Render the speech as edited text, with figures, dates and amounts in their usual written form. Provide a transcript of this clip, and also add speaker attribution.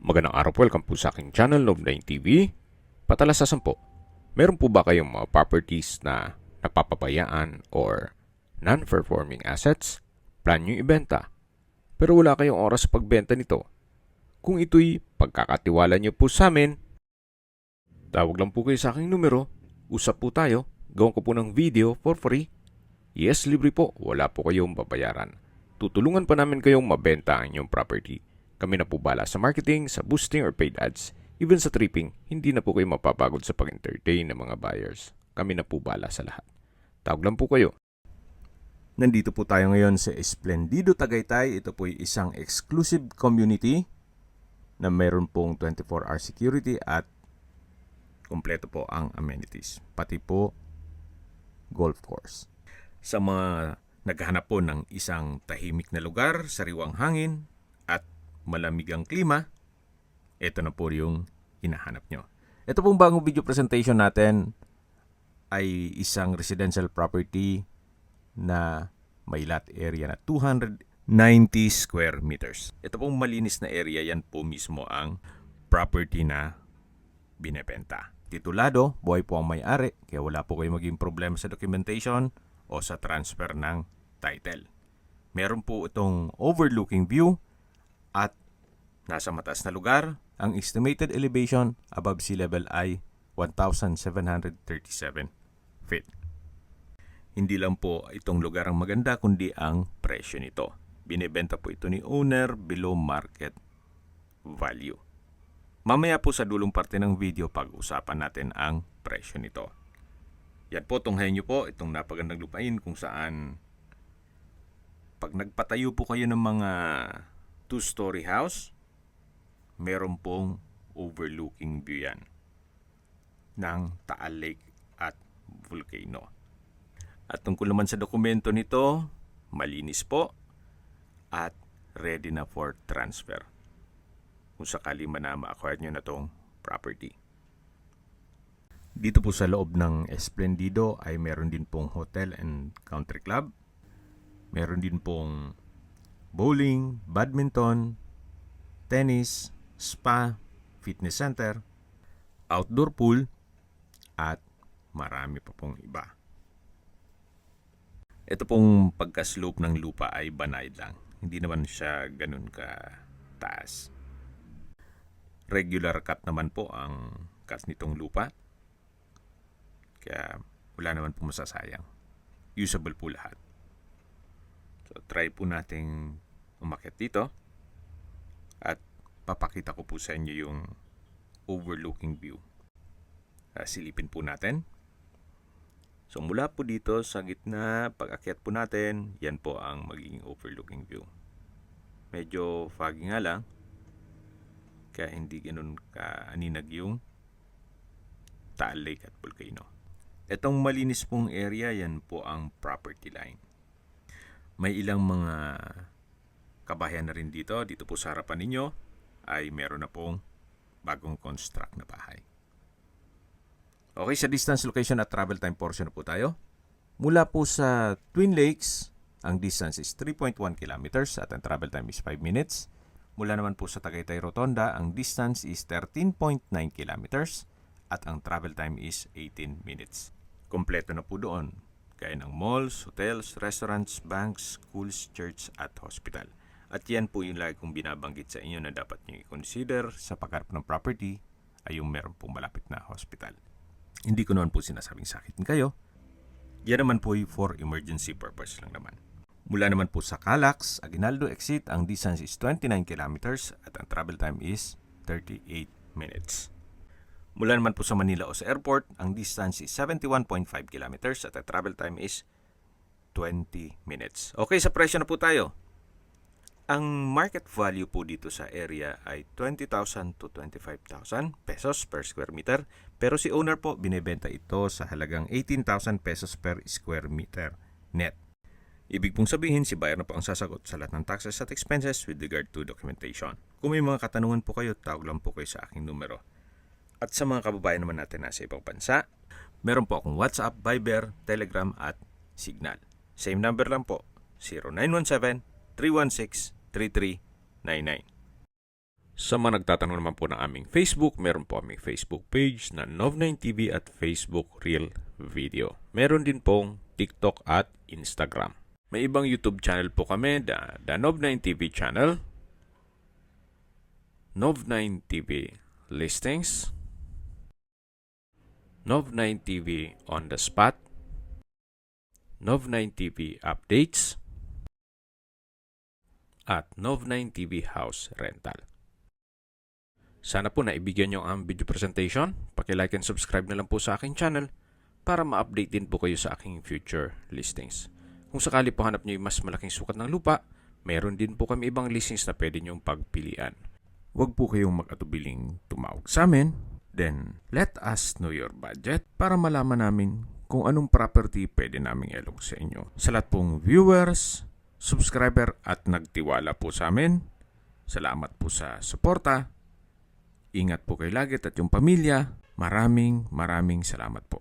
Speaker 1: Magandang araw po, welcome po sa aking channel, Love9 TV. Patalasasan po, meron po ba kayong mga properties na napapabayaan or non-performing assets? Plan nyo ibenta, pero wala kayong oras sa pagbenta nito. Kung ito'y pagkakatiwala nyo po sa amin, tawag lang po kayo sa aking numero, usap po tayo, gawin ko po ng video for free. Yes, libre po, wala po kayong babayaran. Tutulungan pa namin kayong mabenta ang inyong property. Kami na po bala sa marketing, sa boosting or paid ads. Even sa tripping, hindi na po kayo mapapagod sa pag-entertain ng mga buyers. Kami na po bala sa lahat. Tawag lang po kayo.
Speaker 2: Nandito po tayo ngayon sa Esplendido, Tagaytay. Ito po ay isang exclusive community na mayroon pong 24-hour security at kompleto po ang amenities. Pati po golf course. Sa mga naghahanap po ng isang tahimik na lugar, sariwang hangin at malamig ang klima, ito na po yung hinahanap nyo. Ito pong bagong video presentation natin ay isang residential property na may lot area na 290 square meters. Ito pong malinis na area, yan po mismo ang property na binebenta. Titulado, buhay po ang may-ari, kaya wala po kayo maging problema sa documentation o sa transfer ng title. Meron po itong overlooking view at nasa mataas na lugar. Ang estimated elevation above sea level ay 1,737 feet. Hindi lang po itong lugar ang maganda, kundi ang presyo nito. Binebenta po ito ni owner below market value. Mamaya po sa dulong parte ng video, pag-usapan natin ang presyo nito. Yan po, tunghayan nyo po itong napagandang lupain kung saan pag nagpatayo po kayo ng mga 2-story house, meron pong overlooking view yan ng Taal Lake at Volcano. At tungkol naman sa dokumento nito, malinis po at ready na for transfer kung sakali man na ma-acquire nyo na tong property. Dito po sa loob ng Esplendido ay meron din pong hotel and country club. Meron din pong bowling, badminton, tennis, spa, fitness center, outdoor pool, at marami pa pong iba. Ito pong pagka-slope ng lupa ay banayad lang. Hindi naman siya ganun ka taas. Regular cut naman po ang cut nitong lupa. Kaya wala naman po masasayang. Usable po lahat. So try po nating umakyat dito. At papakita ko po sa inyo yung overlooking view. Silipin po natin. So mula po dito sa gitna, pag-akyat po natin, yan po ang magiging overlooking view. Medyo foggy nga lang, kaya hindi ganun kaaninag yung Taal Lake at Volcano. Itong malinis pong area, yan po ang property line. May ilang mga kabahayan na rin dito. Dito po sa harapan ninyo ay meron na pong bagong construct na bahay. Okay, sa distance, location at travel time portion na po tayo. Mula po sa Twin Lakes, ang distance is 3.1 kilometers at ang travel time is 5 minutes. Mula naman po sa Tagaytay Rotonda, ang distance is 13.9 kilometers at ang travel time is 18 minutes. Kompleto na po doon, gaya ng malls, hotels, restaurants, banks, schools, church at hospital. At yan po yung lagi kong binabanggit sa inyo na dapat nyo i-consider sa pagharap ng property ay yung meron pong malapit na hospital. Hindi ko naman po sinasabing sakitin kayo. Yan naman po for emergency purpose lang naman. Mula naman po sa Calax, Aguinaldo exit, ang distance is 29 kilometers at ang travel time is 38 minutes. Mula naman po sa Manila o sa airport, ang distance is 71.5 kilometers at ang travel time is 20 minutes. Okay, sa presyo na po tayo. Ang market value po dito sa area ay 20,000 to 25,000 pesos per square meter. Pero si owner po, binebenta ito sa halagang 18,000 pesos per square meter net. Ibig pong sabihin, si buyer na po ang sasagot sa lahat ng taxes at expenses with regard to documentation. Kung may mga katanungan po kayo, tawag lang po kayo sa aking numero. At sa mga kababayan naman natin nasa ibang bansa, meron po akong WhatsApp, Viber, Telegram at Signal. Same number lang po, 0917-316-3399.
Speaker 1: Sa mga nagtatanong naman po ng aming Facebook, meron po aming Facebook page na Nov9TV at Facebook Real Video. Meron din pong TikTok at Instagram. May ibang YouTube channel po kami, the Nov9TV channel, Nov9TV Listings, Nov9TV On The Spot, Nov9TV Updates, at Nov9TV House Rental. Sana po naibigyan nyo ang video presentation. Paki-like and subscribe na lang po sa aking channel para ma-update din po kayo sa aking future listings. Kung sakali po hanap nyo yung mas malaking sukat ng lupa, meron din po kami ibang listings na pwede nyong pagpilian.
Speaker 2: Huwag po kayong mag-atubiling tumawag sa amin. Then, let us know your budget para malaman namin kung anong property pwede naming ilog sa inyo. Sa lahat pong viewers, subscriber at nagtiwala po sa amin, salamat po sa suporta. Ingat po kayo lagi at yung pamilya. Maraming salamat po.